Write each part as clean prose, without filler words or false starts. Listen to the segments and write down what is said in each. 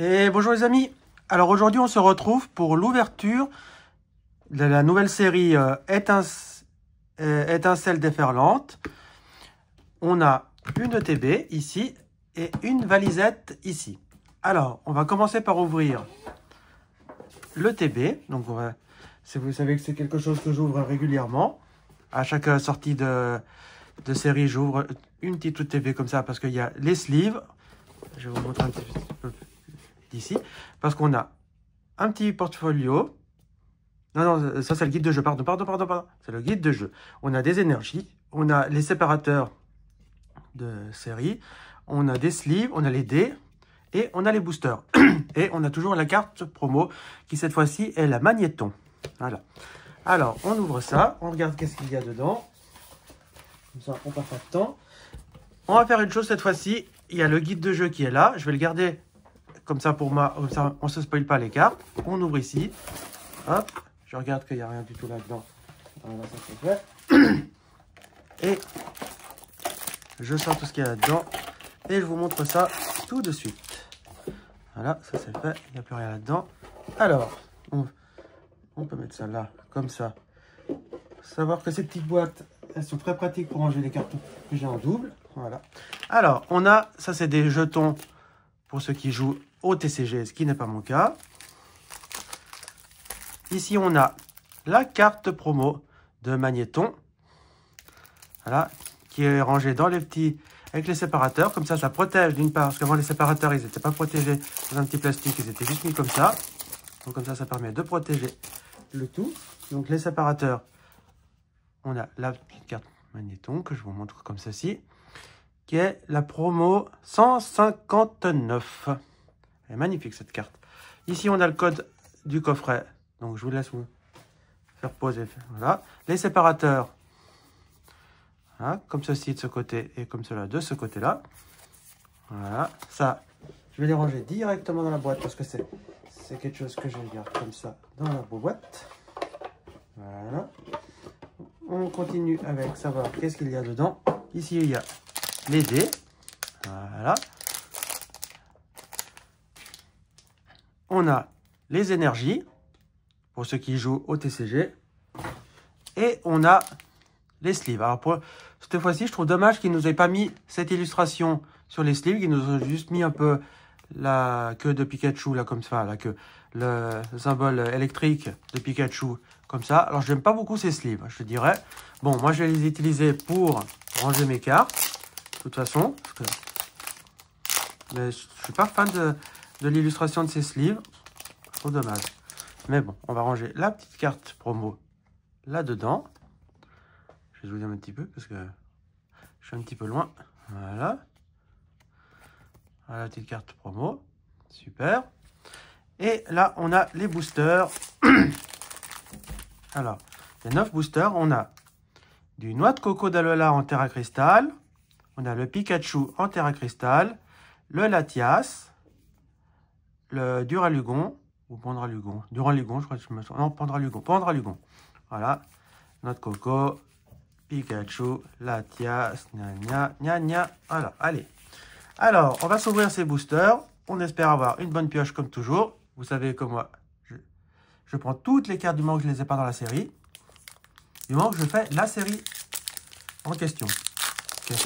Et bonjour les amis. Alors aujourd'hui on se retrouve pour l'ouverture de la nouvelle série Étincelles déferlantes. On a une ETB ici et une valisette ici. Alors on va commencer par ouvrir l'ETB. Donc vous savez que c'est quelque chose que j'ouvre régulièrement. À chaque sortie de série, j'ouvre une petite ETB comme ça parce qu'il y a les sleeves. Je vais vous montrer un petit peu d'ici, parce qu'on a un petit portfolio. Non, ça c'est le guide de jeu, pardon. C'est le guide de jeu. On a des énergies, on a les séparateurs de série, on a des sleeves, on a les dés, et on a les boosters. Et on a toujours la carte promo, qui cette fois-ci est la Magnéton. Voilà. Alors, on ouvre ça, on regarde qu'est-ce qu'il y a dedans. Comme ça, on perd pas de temps. On va faire une chose cette fois-ci, il y a le guide de jeu qui est là, je vais le garder comme ça pour moi, comme ça on ne se spoile pas les cartes. On ouvre ici. Hop, je regarde qu'il n'y a rien du tout là-dedans. Voilà, ça c'est fait. Et je sors tout ce qu'il y a là-dedans. Et je vous montre ça tout de suite. Voilà, ça c'est fait. Il n'y a plus rien là-dedans. Alors, on peut mettre ça là, comme ça. Savoir que ces petites boîtes, elles sont très pratiques pour ranger les cartons que j'ai en double. Voilà. Alors, on a, ça c'est des jetons pour ceux qui jouent au TCG, ce qui n'est pas mon cas. Ici, on a la carte promo de Magnéton. Voilà, qui est rangée dans les petits, avec les séparateurs. Comme ça protège d'une part, parce qu'avant les séparateurs, ils n'étaient pas protégés dans un petit plastique, ils étaient juste mis comme ça. Donc comme ça permet de protéger le tout. Donc les séparateurs, on a la petite carte Magnéton que je vous montre comme ceci, qui est la promo 159. Elle est magnifique cette carte. Ici, on a le code du coffret. Donc, je vous laisse vous faire poser. Voilà. Les séparateurs. Voilà, comme ceci de ce côté et comme cela de ce côté-là. Voilà. Ça, je vais les ranger directement dans la boîte parce que c'est quelque chose que je garde comme ça dans la boîte. Voilà. On continue avec savoir qu'est-ce qu'il y a dedans. Ici, il y a les dés. Voilà. On a les énergies, pour ceux qui jouent au TCG. Et on a les sleeves. Alors, pour cette fois-ci, je trouve dommage qu'ils ne nous aient pas mis cette illustration sur les sleeves. Ils nous ont juste mis un peu la queue de Pikachu, là, comme ça. La queue, le symbole électrique de Pikachu, comme ça. Alors, je n'aime pas beaucoup ces sleeves, je dirais. Bon, moi, je vais les utiliser pour ranger mes cartes, de toute façon. Mais je ne suis pas fan de l'illustration de ces sleeves. Trop dommage. Mais bon, on va ranger la petite carte promo là-dedans. Je vais zoomer un petit peu parce que je suis un petit peu loin. Voilà. Voilà la petite carte promo. Super. Et là, on a les boosters. Alors, il y a 9 boosters. On a du noix de coco d'Alola en terre à cristal. On a le Pikachu en terre à cristal. Le Latias. Le Duralugon. Ou Pandralugon. Duralugon, je crois que je me sens. Non, Pandralugon. Pandralugon. Voilà. Noix de coco. Pikachu. Latias. Gna. Voilà. Allez. Alors, on va s'ouvrir ces boosters. On espère avoir une bonne pioche comme toujours. Vous savez que moi, je prends toutes les cartes du moment que je ne les ai pas dans la série. Du moment que je fais la série en question. Il y a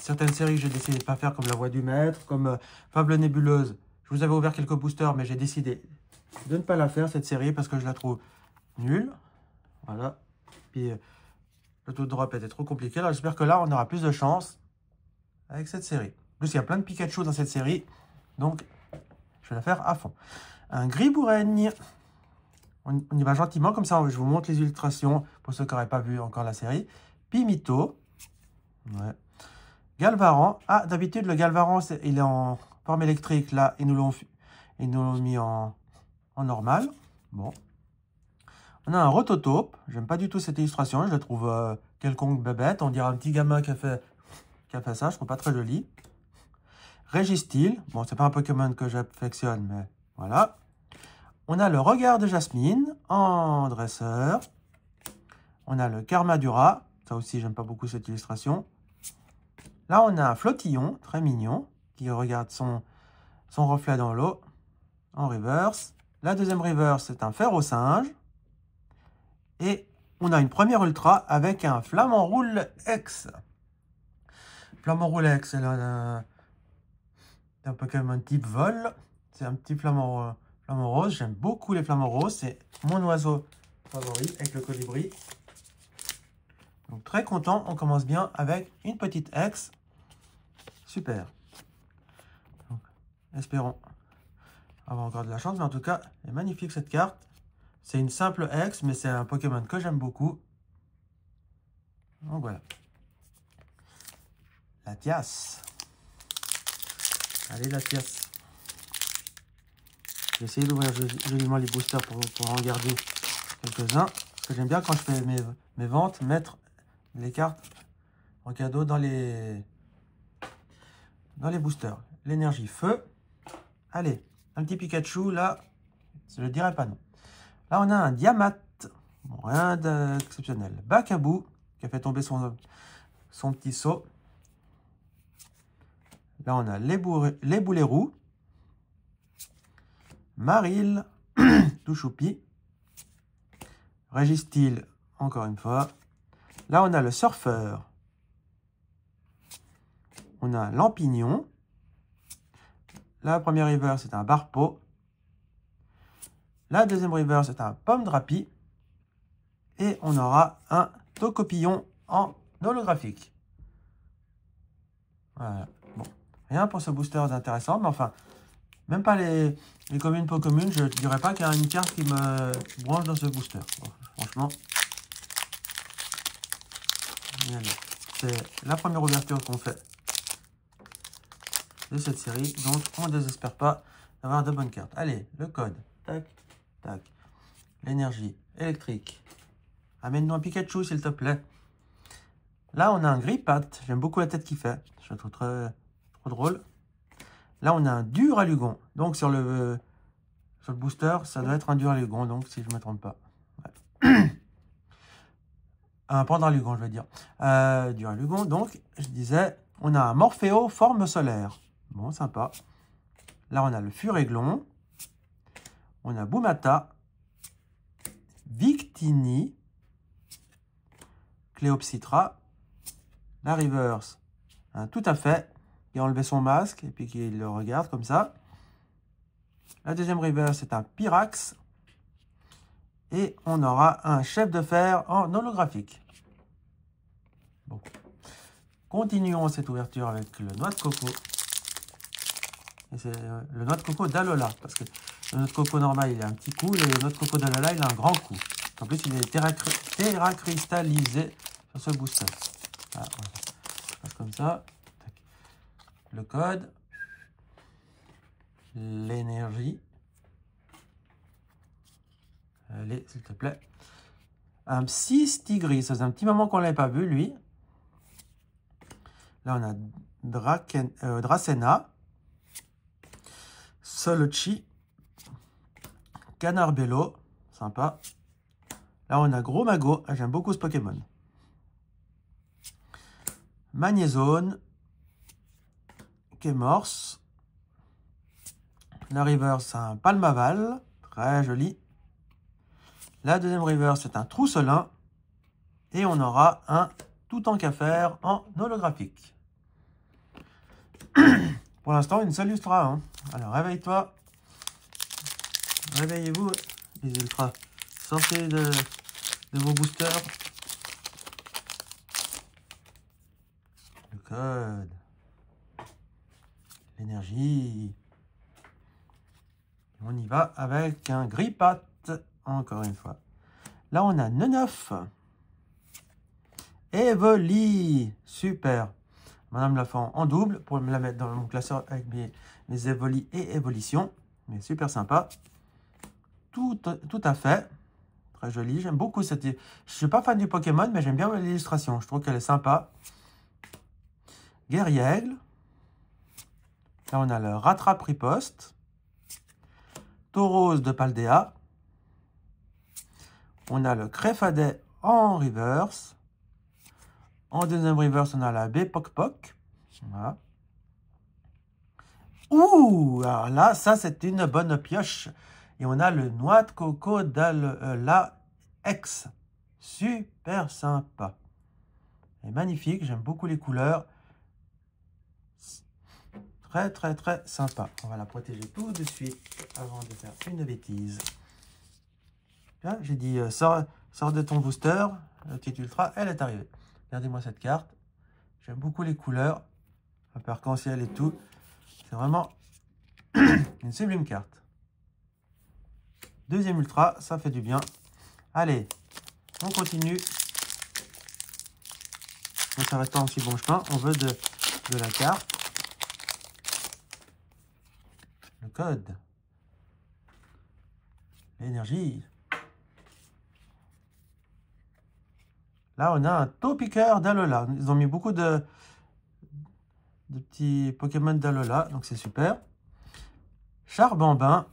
certaines séries que j'ai décidé de ne pas faire, comme La Voix du Maître, comme Fable Nébuleuse. Je vous avais ouvert quelques boosters, mais j'ai décidé de ne pas la faire, cette série, parce que je la trouve nulle. Voilà. Puis, le taux de drop était trop compliqué. Alors, j'espère que là, on aura plus de chance avec cette série. En plus, il y a plein de Pikachu dans cette série. Donc, je vais la faire à fond. Un Gribouraigne. On y va gentiment, comme ça, je vous montre les illustrations pour ceux qui n'auraient pas vu encore la série. Pimito. Ouais. Galvaran. Ah, d'habitude, le Galvaran, il est en forme électrique. Là, ils nous l'ont mis en normal. Bon. On a un Rototope. J'aime pas du tout cette illustration. Je la trouve quelconque bébête. On dirait un petit gamin qui a fait ça. Je trouve pas très joli. Régistil. Bon, c'est pas un Pokémon que j'affectionne, mais voilà. On a le Regard de Jasmine en dresseur. On a le Karmadura. Ça aussi, j'aime pas beaucoup cette illustration. Là, on a un Flottillon, très mignon, qui regarde son son reflet dans l'eau en reverse. La deuxième reverse, c'est un fer au singe. Et on a une première ultra avec un Flamant Roule X. Flamant Roule X, c'est un Pokémon type vol. C'est un petit flamant rose. J'aime beaucoup les flamants roses. C'est mon oiseau favori avec le colibri. Donc très content. On commence bien avec une petite X. Super. Donc, espérons avoir encore de la chance. Mais en tout cas, elle est magnifique cette carte. C'est une simple X, mais c'est un Pokémon que j'aime beaucoup. Donc voilà. Latias. Allez, Latias. J'ai essayé d'ouvrir joliment les boosters pour en garder quelques-uns. Parce que j'aime bien quand je fais mes ventes, mettre les cartes en cadeau dans les boosters. L'énergie feu. Allez, un petit Pikachu, là, je ne dirais pas non. Là, on a un Diamat. Bon, rien d'exceptionnel. Bakabou, qui a fait tomber son petit seau. Là, on a les boulets roux. Maril, Touchoupi. Régistil, encore une fois. Là, on a le surfeur. On a Lampignon. La première river, c'est un Barpo. La deuxième river, c'est un Pomme Drapi. Et on aura un Tocopillon en holographique. Voilà. Bon, rien pour ce booster d'intéressant, mais enfin, même pas les communes pour communes, je ne dirais pas qu'il y a une carte qui me branche dans ce booster. Bon, franchement, c'est la première ouverture qu'on fait de cette série, donc on ne désespère pas d'avoir de bonnes cartes. Allez, le code, tac, tac, l'énergie électrique. Amène-nous un Pikachu, s'il te plaît. Là, on a un Grippat. J'aime beaucoup la tête qu'il fait. Je le trouve trop drôle. Là, on a un Duralugon. Donc, sur le booster, ça doit être un Duralugon. Donc, si je ne me trompe pas. Ouais. Un Pandralugon, je veux dire. Duralugon. Donc, je disais, on a un Morpheo forme solaire. Bon, sympa. Là, on a le Furéglon. On a Boumata. Victini. Cléopsitra. La reverse. Tout à fait. Qui a enlevé son masque et puis qui le regarde comme ça. La deuxième reverse, c'est un Pyrax. Et on aura un chef de fer en holographique. Bon. Continuons cette ouverture avec le noix de coco. Et c'est le noix de coco d'Alola. Parce que le noix de coco normal, il a un petit coup. Et le noix de coco d'Alola, il a un grand coup. En plus, il est terracristallisé sur ce booster. Voilà. Comme ça. Le code. L'énergie. Allez, s'il te plaît. Un Psystigris. Ça faisait un petit moment qu'on ne l'avait pas vu, lui. Là, on a Dracena. Solochi. Canarbello. Sympa. Là, on a Gros Mago. J'aime beaucoup ce Pokémon. Magnézone. Kémorse. La river, c'est un Palmaval. Très joli. La deuxième river, c'est un Trousselin. Et on aura un Toutankafer en holographique. Pour l'instant, une seule ultra. Hein. Alors, réveille-toi. Réveillez-vous, les ultras. Sortez de vos boosters. Le code. L'énergie. On y va avec un Grippat. Encore une fois. Là, on a Neneuf. Evoli. Super. Madame Lafont en double pour me la mettre dans mon classeur avec mes Evoli et Évolution. Mais super sympa. Tout à fait. Très joli. J'aime beaucoup cette... Je ne suis pas fan du Pokémon, mais j'aime bien l'illustration. Je trouve qu'elle est sympa. Guerriègle. Là, on a le Rattrap Riposte. Tauros de Paldea. On a le Créfadet en reverse. En deuxième reverse, on a la Bepokpok. Voilà. Ouh, alors là, ça, c'est une bonne pioche. Et on a le noix de coco d'Alola X. Super sympa. Et magnifique, j'aime beaucoup les couleurs. Très, très, très sympa. On va la protéger tout de suite avant de faire une bêtise. Là, j'ai dit, sors de ton booster. La petite ultra, elle est arrivée. Regardez-moi cette carte. J'aime beaucoup les couleurs. Un peu arc-en-ciel et tout. C'est vraiment une sublime carte. Deuxième ultra, ça fait du bien. Allez, on continue. On s'arrête pas en si bon chemin. On veut de la carte. Le code. L'énergie. Là, on a un Topiqueur d'Alola. Ils ont mis beaucoup de petits Pokémon d'Alola, donc c'est super. Charbambin.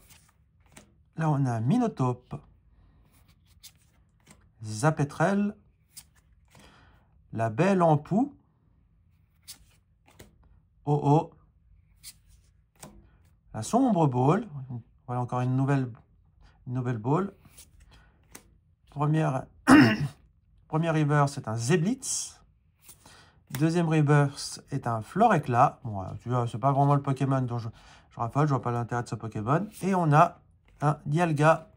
Là, on a Minotape. Zapetrel. La Belle Ampoux. Oh. La Sombre Ball. Voilà encore une nouvelle ball. Première reverse est un Zeblitz. Deuxième reverse est un Floréclat. Bon, tu vois, c'est pas vraiment le Pokémon dont je raffole, je vois pas l'intérêt de ce Pokémon. Et on a un Dialga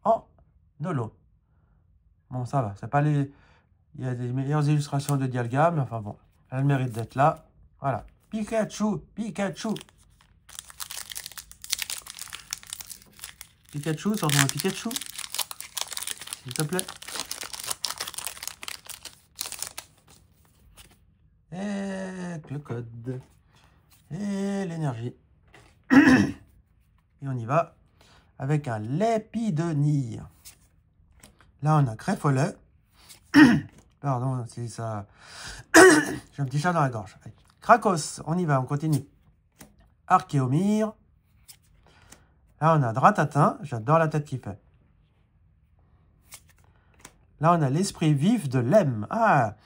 en holo. Bon, ça va, c'est pas les... Il y a des meilleures illustrations de Dialga, mais enfin bon, elle mérite d'être là. Voilà. Pikachu. Pikachu, sors-moi un Pikachu. S'il te plaît. Et le code. Et l'énergie. Et on y va avec un Lépidonie. Là, on a Crèfollet. Pardon, si ça... J'ai un petit chat dans la gorge. Allez. Krakos, on y va, on continue. Archéomir. Là, on a Dratatin. J'adore la tête qu'il fait. Là, on a l'esprit vif de Lem. Ah,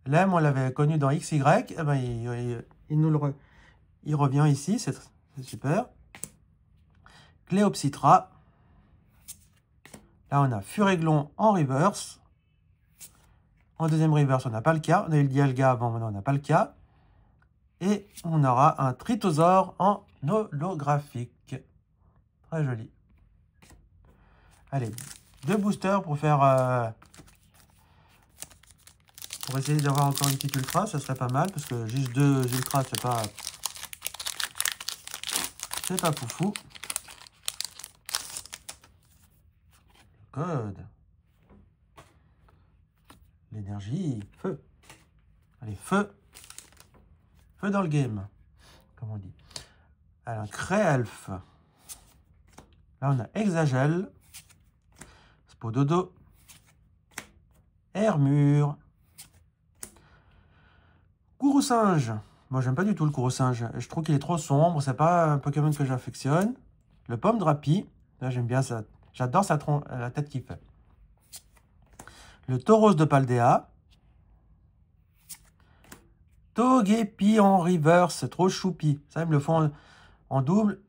Lem, on l'avait connu dans XY. Eh ben, il revient ici. C'est super. Cléopsitra. Là, on a Furéglon en reverse. En deuxième reverse, on n'a pas le cas. On a eu le Dialga avant, maintenant on n'a pas le cas. Et on aura un Tritosaure en holographique. Très joli. Allez, 2 boosters pour faire... pour essayer d'avoir encore une petite ultra, ça serait pas mal. Parce que juste 2 ultras, c'est pas... c'est pas foufou. Code. L'énergie. Feu. Allez, feu. Feu dans le game. Comme on dit. Alors, Créelf. Là, on a Hexagel. Spododo. Hermure. Courroucinge. Moi, j'aime pas du tout le Courroucinge. Je trouve qu'il est trop sombre. C'est pas un Pokémon que j'affectionne. Le Pomme Drapi. Là, j'aime bien ça. J'adore la tête qu'il fait. Le Tauros de Paldea. Togepi en reverse. Trop choupi. Ça, ils me le font en double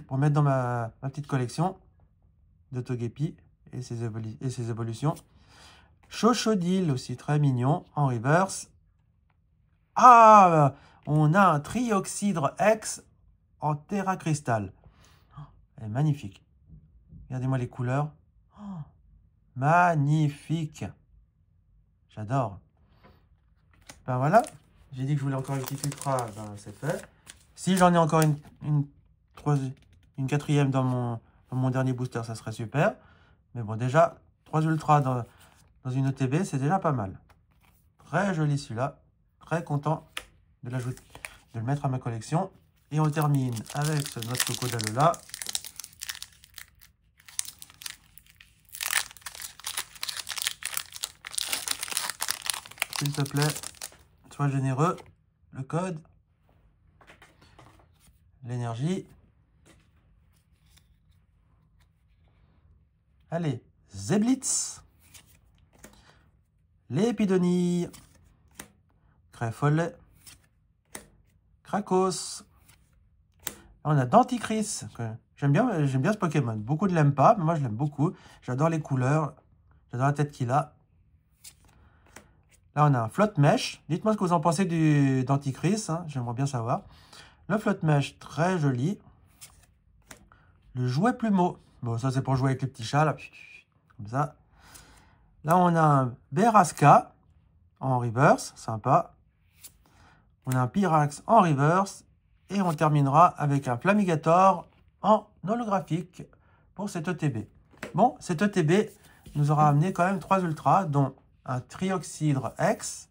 pour mettre dans ma petite collection de Togepi et ses évolutions. Chochodile aussi, très mignon, en reverse. Ah, on a un Trioxydre X en Terra Cristal. Elle est magnifique. Regardez-moi les couleurs. Oh, magnifique. J'adore. Ben voilà. J'ai dit que je voulais encore une petite ultra. Ben c'est fait. Si j'en ai encore une quatrième dans mon dernier booster, ça serait super. Mais bon, déjà, 3 ultras dans une ETB, c'est déjà pas mal. Très joli celui-là. Très content de l'ajouter, de le mettre à ma collection. Et on termine avec ce noix de coco d'Alola. S'il te plaît, sois généreux. Le code. L'énergie. Allez, Zeblitz. Lépidonie. Crèfollet. Krakos. On a Denticris. J'aime bien ce Pokémon. Beaucoup ne l'aiment pas, mais moi je l'aime beaucoup. J'adore les couleurs. J'adore la tête qu'il a. Là, on a un Flotte-Mèche. Dites-moi ce que vous en pensez du Denticris. Hein. J'aimerais bien savoir. Le Flotte-Mèche, très joli. Le Jouet Plumeau. Bon, ça, c'est pour jouer avec les petits chats, là. Comme ça. Là, on a un Berasca en reverse. Sympa. On a un Pyrax en reverse. Et on terminera avec un Flamigator en holographique pour cet ETB. Bon, cet ETB nous aura amené quand même 3 ultras, dont un Trioxydre X,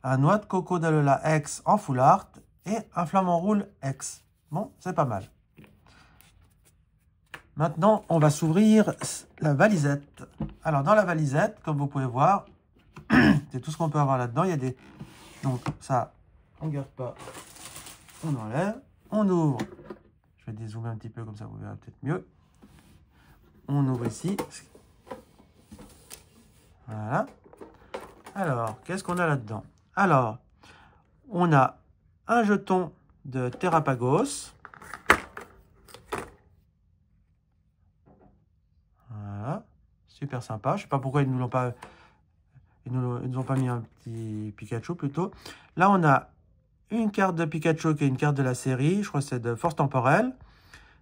un Noix de Coco d'Alola X en full art et un Flamant Roule X. Bon, c'est pas mal. Maintenant, on va s'ouvrir la valisette. Alors, dans la valisette, comme vous pouvez voir, c'est tout ce qu'on peut avoir là-dedans. Il y a des... Donc, ça, on ne garde pas. On enlève. On ouvre. Je vais dézoomer un petit peu, comme ça vous verrez peut-être mieux. On ouvre ici. Voilà. Alors, qu'est-ce qu'on a là-dedans? Alors, on a un jeton de Terrapagos. Voilà. Super sympa. Je ne sais pas pourquoi ils ne nous l'ont pas... Ils nous ont pas mis un petit Pikachu plutôt. Là, on a une carte de Pikachu qui est une carte de la série. Je crois que c'est de Force Temporelle.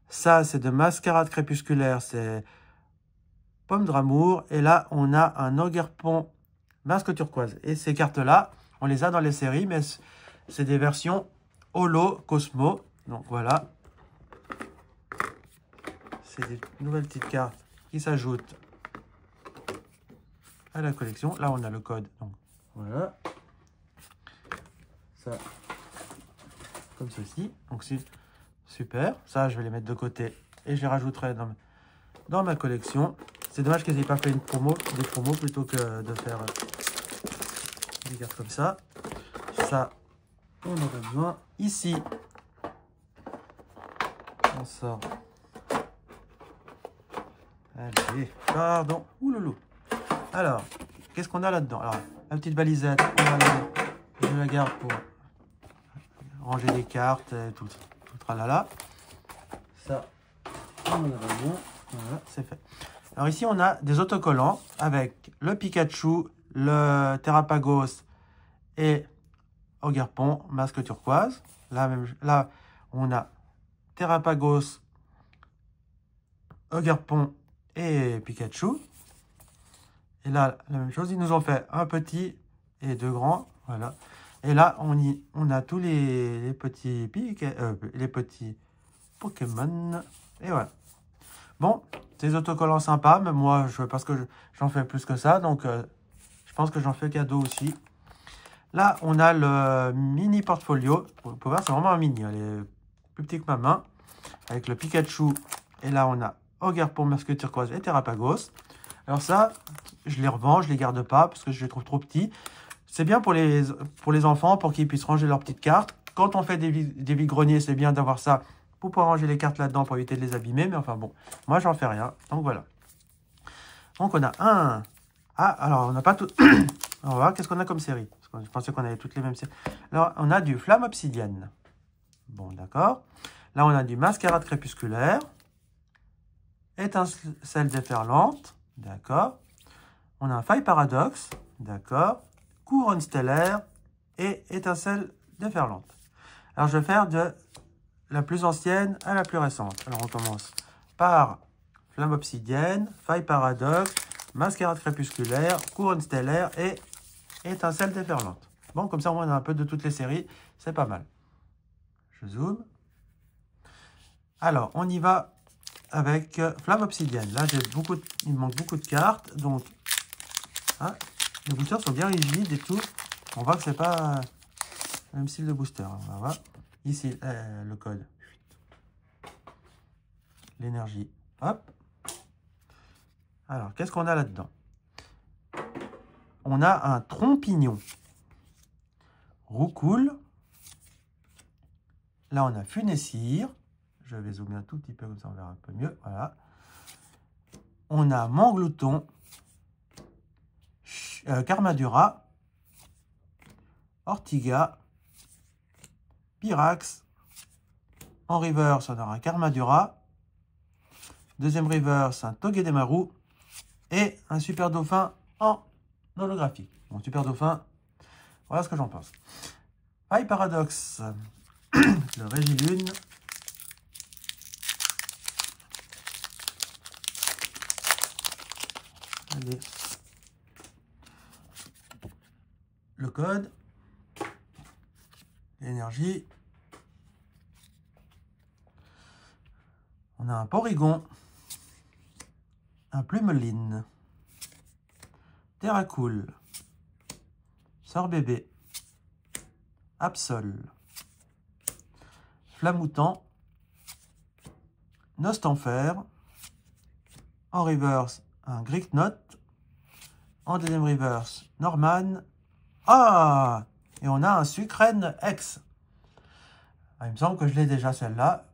Ça, c'est de Mascarade Crépusculaire. C'est Pomme d'Amour. Et là, on a un Ogerpon Masque Turquoise. Et ces cartes-là, on les a dans les séries, mais c'est des versions Holo Cosmo. Donc voilà. C'est des nouvelles petites cartes qui s'ajoutent à la collection. Là, on a le code. Donc voilà. Ça, comme ceci. Donc c'est super. Ça, je vais les mettre de côté et je les rajouterai dans ma collection. C'est dommage qu'ils n'aient pas fait des promos plutôt que de faire des cartes comme ça. Ça, on aurait besoin. Ici, on sort. Allez, pardon. Ouloulou. Alors, qu'est-ce qu'on a là-dedans? Alors, la petite valisette, je la garde pour ranger les cartes et tout le tralala. Ça, on en a besoin. Voilà, c'est fait. Alors ici, on a des autocollants avec le Pikachu, le Terrapagos et Ogerpon, masque turquoise. Là, on a Terrapagos, Ogerpon et Pikachu. Et là, la même chose, ils nous ont fait un petit et deux grands. Voilà. Et là, on a tous les petits Pokémon. Et voilà. Bon, ces autocollants sympas, mais moi, parce que j'en fais plus que ça, donc je pense que j'en fais cadeau aussi. Là, on a le mini portfolio. Vous pouvez voir, c'est vraiment un mini. Elle est plus petit que ma main. Avec le Pikachu. Et là, on a Ogerpon, Masque Turquoise et Terrapagos. Alors ça, je les revends, je les garde pas parce que je les trouve trop petits. C'est bien pour les enfants, pour qu'ils puissent ranger leurs petites cartes. Quand on fait des vide-greniers, c'est bien d'avoir ça pour pouvoir ranger les cartes là-dedans pour éviter de les abîmer. Mais enfin bon, moi, j'en fais rien. Donc voilà. Donc on a un... Ah, alors on n'a pas tout... On va voir qu'est-ce qu'on a comme série. Parce que je pensais qu'on avait toutes les mêmes séries. Alors, on a du Flamme Obsidienne. Bon, d'accord. Là, on a du Mascarade Crépusculaire. Étincelle déferlante. D'accord. On a un Faille Paradoxe. D'accord. Couronne stellaire et étincelle déferlante. Alors, je vais faire de la plus ancienne à la plus récente. Alors, on commence par Flamme Obsidienne, Faille Paradoxe, Mascarade Crépusculaire, Couronne stellaire et étincelle déferlante. Bon, comme ça, on a un peu de toutes les séries. C'est pas mal. Je zoome. Alors, on y va avec Flamme Obsidienne. Là, il me manque beaucoup de cartes. Donc, hein, les boosters sont bien rigides et tout. On voit que c'est pas le même style de booster. On va voir. Ici, le code. L'énergie. Hop. Alors, qu'est-ce qu'on a là-dedans? On a un Trompignon. Roucoule. Là, on a Funessire. Je vais zoomer un tout petit peu, comme ça on verra un peu mieux. Voilà. On a Manglouton. Carmadura. Ortiga. Pyrax. En reverse, on aura un Karmadura. Deuxième reverse, un Togedemaru. Et un Super Dauphin en holographique. Bon, Super Dauphin, voilà ce que j'en pense. High Paradox, le Régilune. Allez. Le code. L'énergie. On a un Porygon. Un Plumeline. Terracool. Sorbébé. Absol. Flamoutant. Nostanfer. En reverse, un Greeknot. En deuxième reverse, Norman. Ah! Et on a un Sucrène X. Ah, il me semble que je l'ai déjà celle-là.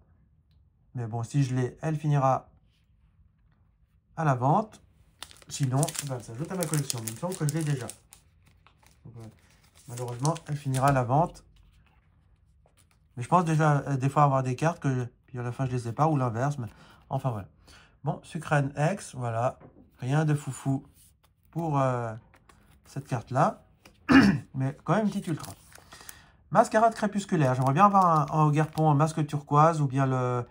Mais bon, si je l'ai, elle finira à la vente. Sinon, ben, ça s'ajoute à ma collection. Mais il me semble que je l'ai déjà. Donc, malheureusement, elle finira à la vente. Mais je pense déjà des fois avoir des cartes que puis à la fin je les ai pas ou l'inverse. Mais enfin voilà. Bon, Sucrène X, voilà. Rien de foufou pour cette carte-là. Mais quand même une petite ultra. Mascarade crépusculaire. J'aimerais bien avoir un Ogerpon en masque turquoise ou bien le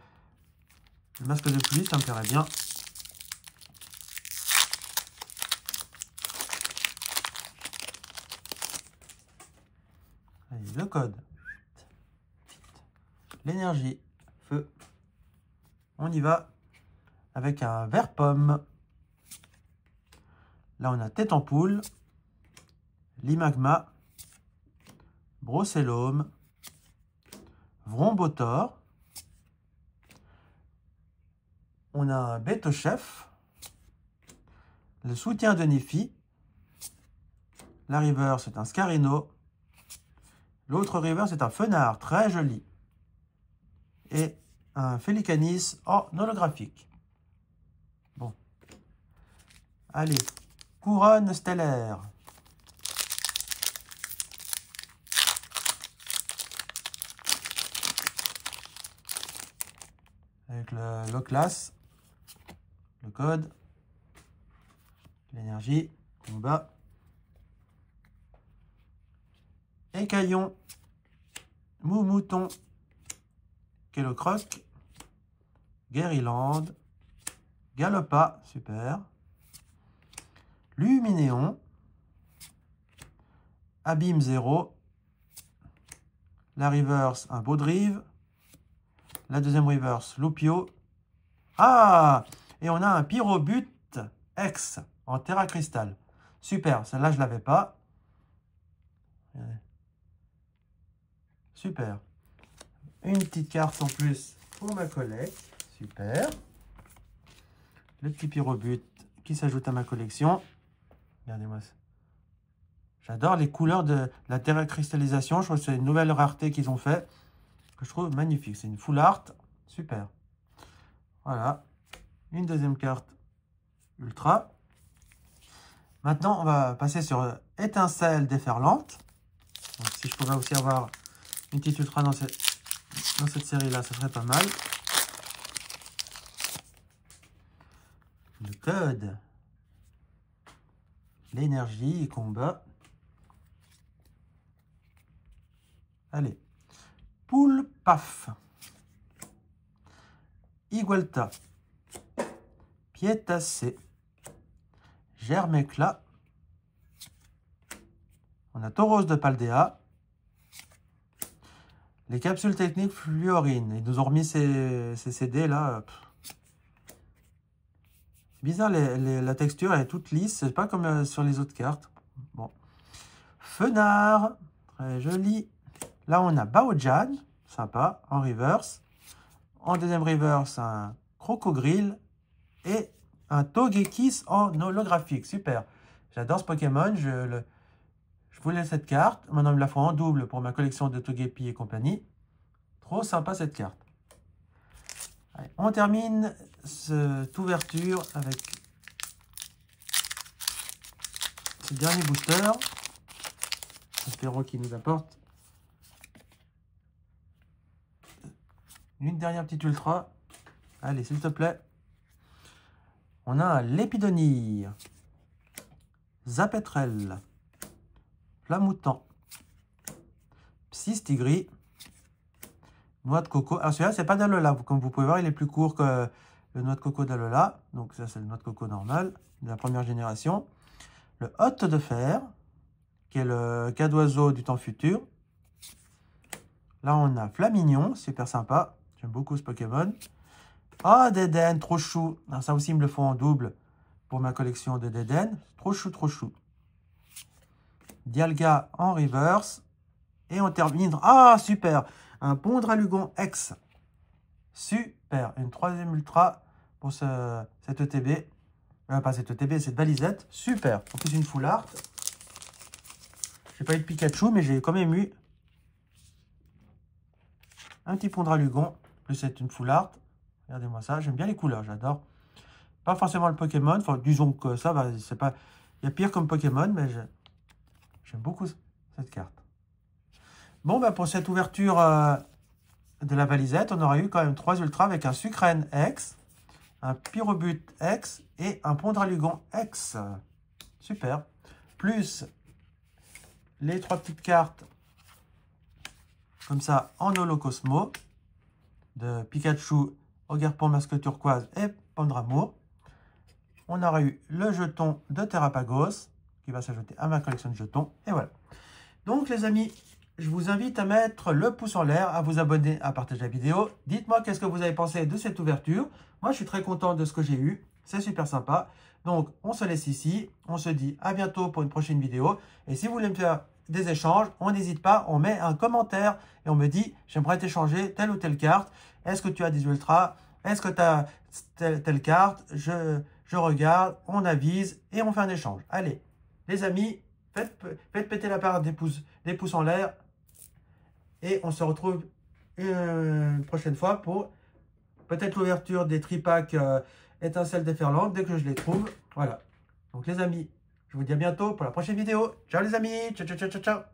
masque de pluie, ça me plairait bien. Allez, le code. L'énergie. Feu. On y va avec un vert pomme. Là, on a tête en poule. Limagma. Brocellome. Vrombotor. On a un Betochef. Le soutien de Néphi. La river, c'est un Scarino. L'autre river, c'est un Fenard, très joli. Et un Félicanis en holographique. Bon. Allez. Couronne stellaire. Avec le classe. Le code. L'énergie. Combat. Écaillon. Moumouton. Kellocroc. Guériland. Galopa. Super. Luminéon. Abîme 0. La reverse, un Baudrive. La deuxième reverse, Lupio. Ah! Et on a un Pyrobut X en Terra Cristal. Super, celle-là je ne l'avais pas. Super. Une petite carte en plus pour ma collecte. Super. Le petit Pyrobut qui s'ajoute à ma collection. Regardez-moi ça. J'adore les couleurs de la Terra Cristallisation. Je trouve que c'est une nouvelle rareté qu'ils ont fait. Que je trouve magnifique. C'est une full art. Super. Voilà. Une deuxième carte ultra. Maintenant, on va passer sur étincelle déferlante. Donc, si je pourrais aussi avoir une petite ultra dans cette série-là, ça serait pas mal. Le code. L'énergie et combat. Allez. Poule Paf. Igualta. Piétacé. Germe-éclat. On a Tauros de Paldea. Les capsules techniques fluorine. Ils nous ont remis ces CD là. C'est bizarre, la texture elle est toute lisse. C'est pas comme sur les autres cartes. Bon. Fenard. Très joli. Là on a Baojan. Sympa. En reverse. En deuxième reverse, un Crocogrill. Et un Togekiss en holographique. Super. J'adore ce Pokémon. Je voulais cette carte. Maintenant, il me la faut en double pour ma collection de Togepi et compagnie. Trop sympa cette carte. Allez, on termine cette ouverture avec ce dernier booster. Espérons qu'il nous apporte Une dernière petite ultra. Allez, s'il te plaît. On a un Lépidonnie, Zapetrel, Flamoutant, Psystigris, Noix de coco. Alors celui-là, c'est pas d'Alola. Comme vous pouvez voir, il est plus court que le noix de coco d'Alola. Donc ça, c'est le noix de coco normal de la première génération. Le Hôte de fer, qui est le cas d'oiseau du temps futur. Là, on a Flamignon, super sympa. J'aime beaucoup ce Pokémon. Ah, Dédenne, trop chou. Alors, ça aussi, ils me le font en double pour ma collection de Dédenne. Trop chou, trop chou. Dialga en reverse. Et on termine. Ah, super. Un Pondralugon X. Super. Une troisième ultra pour cette ETB. Pas cette ETB, cette balisette. Super. En plus, une full art. J'ai pas eu de Pikachu, mais j'ai quand même eu un petit Pondralugon. Plus c'est une full art. Regardez-moi ça. J'aime bien les couleurs, j'adore. Pas forcément le Pokémon. Enfin, disons que ça va. C'est pas. Il y a pire comme Pokémon, mais j'aime beaucoup cette carte. Bon, bah pour cette ouverture de la balisette, on aura eu quand même 3 ultras avec un Sucrène X, un Pyrobut X et un Pondralugon X. Super. Plus les 3 petites cartes comme ça en Holocosmo de Pikachu, Ogerpon, Masque Turquoise et Pandramour. On aura eu le jeton de Terrapagos qui va s'ajouter à ma collection de jetons. Et voilà. Donc les amis, je vous invite à mettre le pouce en l'air, à vous abonner, à partager la vidéo. Dites-moi qu'est-ce que vous avez pensé de cette ouverture. Moi, je suis très content de ce que j'ai eu. C'est super sympa. Donc, on se laisse ici. On se dit à bientôt pour une prochaine vidéo. Et si vous voulez me faire des échanges, on n'hésite pas. On met un commentaire et on me dit, j'aimerais t'échanger telle ou telle carte. Est-ce que tu as des ultras? Est-ce que tu as telle carte? Je regarde, on avise et on fait un échange. Allez, les amis, faites péter la barre des pouces en l'air. Et on se retrouve une prochaine fois pour peut-être l'ouverture des tripacks étincelles déferlantes dès que je les trouve. Voilà. Donc les amis, je vous dis à bientôt pour la prochaine vidéo. Ciao les amis. Ciao, ciao, ciao, ciao, ciao.